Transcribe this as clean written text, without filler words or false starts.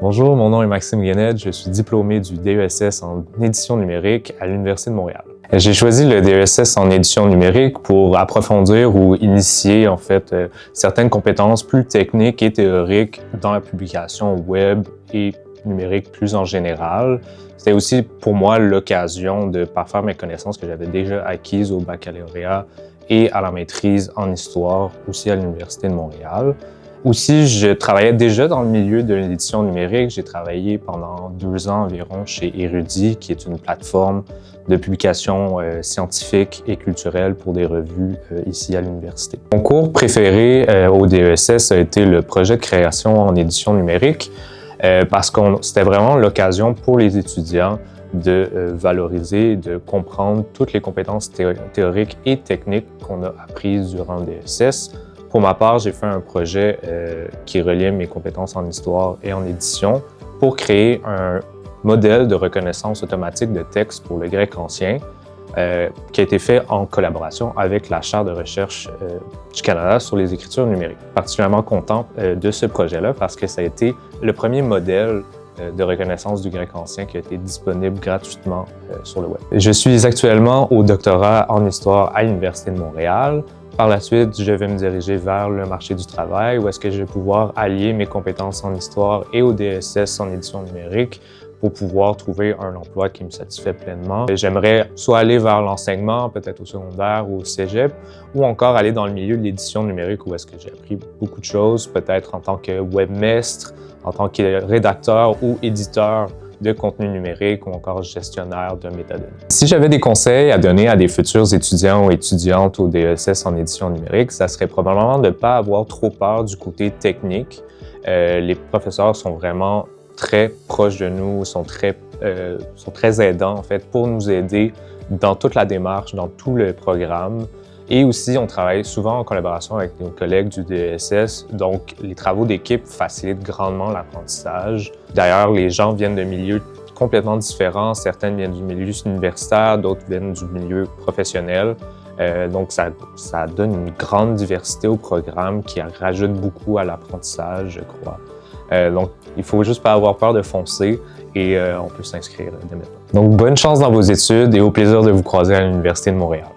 Bonjour, mon nom est Maxime Guénette, je suis diplômé du DESS en édition numérique à l'Université de Montréal. J'ai choisi le DESS en édition numérique pour approfondir ou initier certaines compétences plus techniques et théoriques dans la publication web et numérique plus en général. C'était aussi pour moi l'occasion de parfaire mes connaissances que j'avais déjà acquises au baccalauréat et à la maîtrise en histoire aussi à l'Université de Montréal. Aussi, je travaillais déjà dans le milieu de l'édition numérique. J'ai travaillé pendant 2 ans environ chez Érudit, qui est une plateforme de publication scientifique et culturelle pour des revues ici à l'université. Mon cours préféré au DESS a été le projet de création en édition numérique parce que c'était vraiment l'occasion pour les étudiants de valoriser, de comprendre toutes les compétences théoriques et techniques qu'on a apprises durant le DESS. Pour ma part, j'ai fait un projet qui reliait mes compétences en histoire et en édition pour créer un modèle de reconnaissance automatique de texte pour le grec ancien qui a été fait en collaboration avec la Chaire de recherche du Canada sur les écritures numériques. Particulièrement content de ce projet-là parce que ça a été le premier modèle de reconnaissance du grec ancien qui a été disponible gratuitement sur le web. Je suis actuellement au doctorat en histoire à l'Université de Montréal. Par la suite, je vais me diriger vers le marché du travail où est-ce que je vais pouvoir allier mes compétences en histoire et au DESS en édition numérique pour pouvoir trouver un emploi qui me satisfait pleinement. J'aimerais soit aller vers l'enseignement, peut-être au secondaire ou au cégep, ou encore aller dans le milieu de l'édition numérique où est-ce que j'ai appris beaucoup de choses, peut-être en tant que webmestre, en tant que rédacteur ou éditeur de contenu numérique ou encore gestionnaire de métadonnées. Si j'avais des conseils à donner à des futurs étudiants ou étudiantes au DESS en édition numérique, ça serait probablement de ne pas avoir trop peur du côté technique. Les professeurs sont vraiment très proches de nous, sont très aidants en fait pour nous aider dans toute la démarche, dans tout le programme. Et aussi, on travaille souvent en collaboration avec nos collègues du DESS, donc les travaux d'équipe facilitent grandement l'apprentissage. D'ailleurs, les gens viennent de milieux complètement différents. Certains viennent du milieu universitaire, d'autres viennent du milieu professionnel. Donc, ça donne une grande diversité au programme qui rajoute beaucoup à l'apprentissage, je crois. Donc, il faut juste pas avoir peur de foncer et on peut s'inscrire dès maintenant. Donc, bonne chance dans vos études et au plaisir de vous croiser à l'Université de Montréal.